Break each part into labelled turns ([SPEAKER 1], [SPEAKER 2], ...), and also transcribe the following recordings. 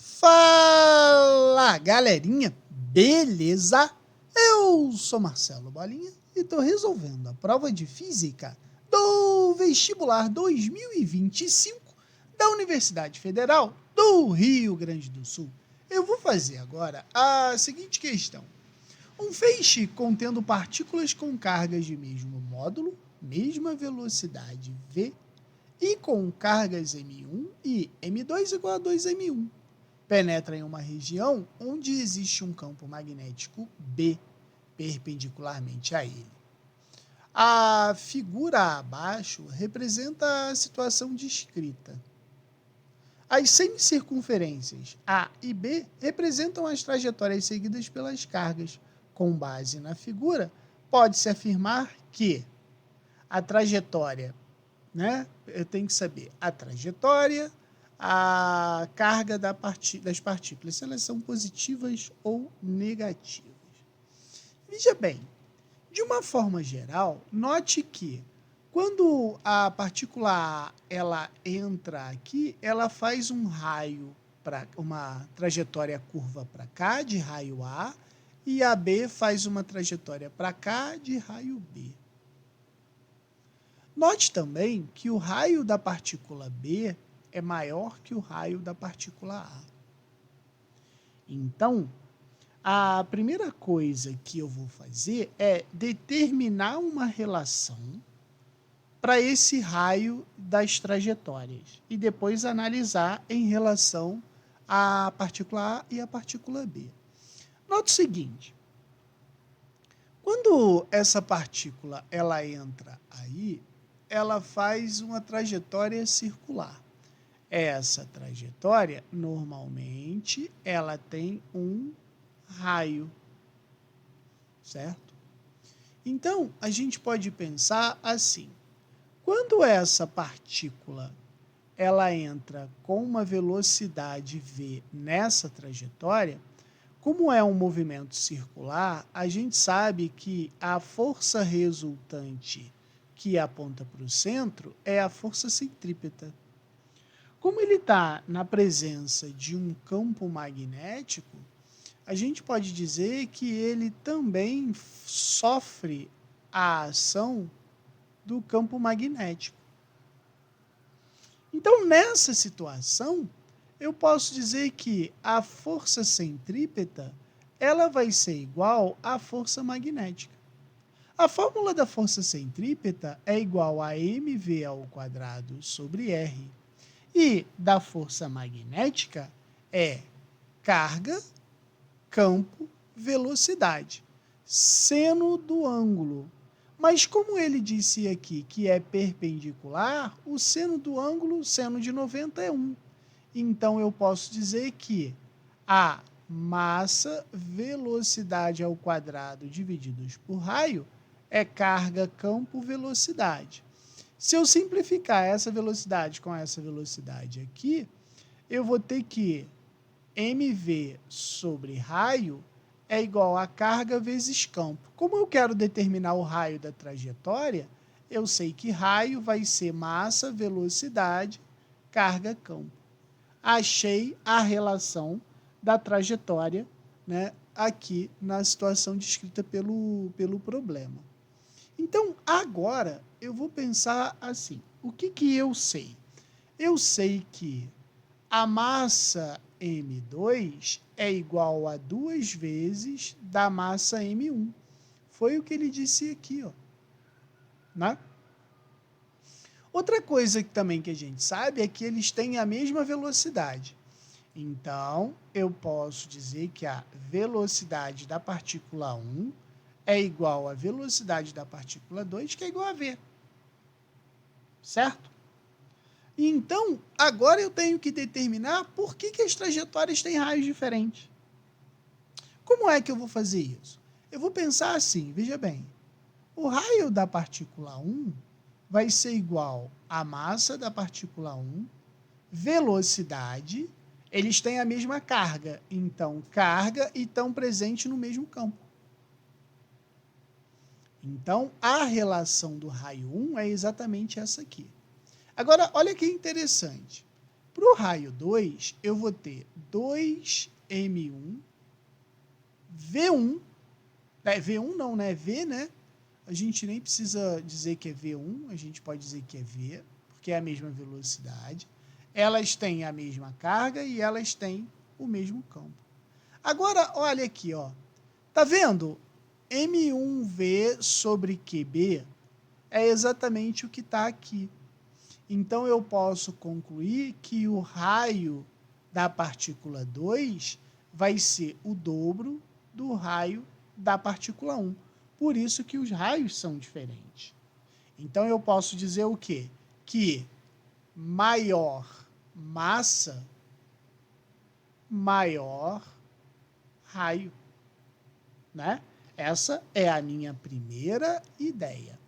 [SPEAKER 1] Fala, galerinha, beleza? Eu sou Marcelo Bolinha e estou resolvendo a prova de Física do Vestibular 2025 da Universidade Federal do Rio Grande do Sul. Eu vou fazer agora a seguinte questão. Um feixe contendo partículas com cargas de mesmo módulo, mesma velocidade v, e com cargas m1 e m2 igual a 2m1. Penetra em uma região onde existe um campo magnético B perpendicularmente a ele. A figura abaixo representa a situação descrita. As semicircunferências A e B representam as trajetórias seguidas pelas cargas. Com base na figura, pode-se afirmar que a trajetória, eu tenho que saber a trajetória, a carga das partículas, se elas são positivas ou negativas. Veja bem, de uma forma geral, note que quando a partícula A ela entra aqui, ela faz um raio, uma trajetória curva para cá, de raio A, e a B faz uma trajetória para cá, de raio B. Note também que o raio da partícula B é maior que o raio da partícula A. Então, a primeira coisa que eu vou fazer é determinar uma relação para esse raio das trajetórias e depois analisar em relação à partícula A e à partícula B. Note o seguinte, quando essa partícula ela entra aí, ela faz uma trajetória circular. Essa trajetória, normalmente, ela tem um raio, certo? Então, a gente pode pensar assim, quando essa partícula ela entra com uma velocidade v nessa trajetória, como é um movimento circular, a gente sabe que a força resultante que aponta para o centro é a força centrípeta. Como ele está na presença de um campo magnético, a gente pode dizer que ele também sofre a ação do campo magnético. Então, nessa situação, eu posso dizer que a força centrípeta ela vai ser igual à força magnética. A fórmula da força centrípeta é igual a mv ao quadrado sobre r. E da força magnética é carga, campo, velocidade, seno do ângulo. Mas como ele disse aqui que é perpendicular, o seno do ângulo, seno de 90 é 1. Então, eu posso dizer que a massa, velocidade ao quadrado divididos por raio é carga, campo, velocidade. Se eu simplificar essa velocidade com essa velocidade aqui, eu vou ter que mv sobre raio é igual a carga vezes campo. Como eu quero determinar o raio da trajetória, eu sei que raio vai ser massa, velocidade, carga, campo. Achei a relação da trajetória, aqui na situação descrita pelo problema. Então, agora, eu vou pensar assim, o que eu sei? Eu sei que a massa M2 é igual a 2 vezes da massa M1. Foi o que ele disse aqui, ó. Outra coisa também que a gente sabe é que eles têm a mesma velocidade. Então, eu posso dizer que a velocidade da partícula 1 é igual à velocidade da partícula 2, que é igual a v. Certo? Então, agora eu tenho que determinar por que as trajetórias têm raios diferentes. Como é que eu vou fazer isso? Eu vou pensar assim, veja bem, o raio da partícula 1 vai ser igual à massa da partícula 1, velocidade, eles têm a mesma carga, então carga e estão presentes no mesmo campo. Então, a relação do raio 1 é exatamente essa aqui. Agora, olha que interessante. Para o raio 2, eu vou ter 2m1 V1, V1 não, né? V, né? A gente nem precisa dizer que é V1, a gente pode dizer que é V, porque é a mesma velocidade. Elas têm a mesma carga e elas têm o mesmo campo. Agora, olha aqui, ó. Tá vendo? M1V sobre QB é exatamente o que está aqui. Então, eu posso concluir que o raio da partícula 2 vai ser o dobro do raio da partícula 1. Por isso que os raios são diferentes. Então, eu posso dizer o quê? Que maior massa, maior raio, né? Essa é a minha primeira ideia.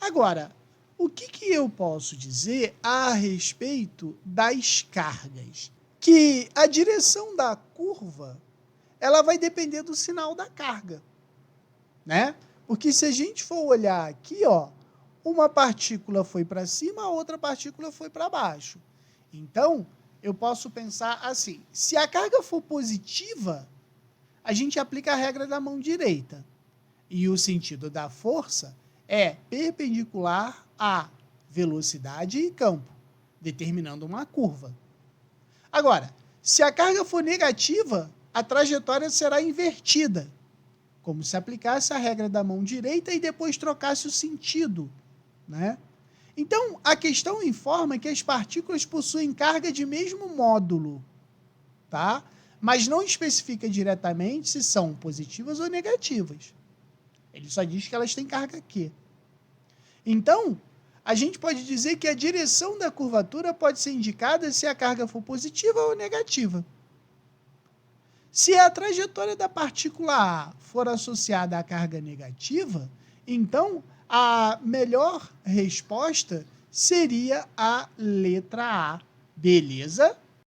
[SPEAKER 1] Agora, o que eu posso dizer a respeito das cargas? Que a direção da curva, ela vai depender do sinal da carga, né? Porque se a gente for olhar aqui, ó, uma partícula foi para cima, a outra partícula foi para baixo. Então, eu posso pensar assim, se a carga for positiva, a gente aplica a regra da mão direita. E o sentido da força é perpendicular à velocidade e campo, determinando uma curva. Agora, se a carga for negativa, a trajetória será invertida, como se aplicasse a regra da mão direita e depois trocasse o sentido, né? Então, a questão informa que as partículas possuem carga de mesmo módulo, tá? Mas não especifica diretamente se são positivas ou negativas. Ele só diz que elas têm carga Q. Então, a gente pode dizer que a direção da curvatura pode ser indicada se a carga for positiva ou negativa. Se a trajetória da partícula A for associada à carga negativa, então a melhor resposta seria a letra A. Beleza?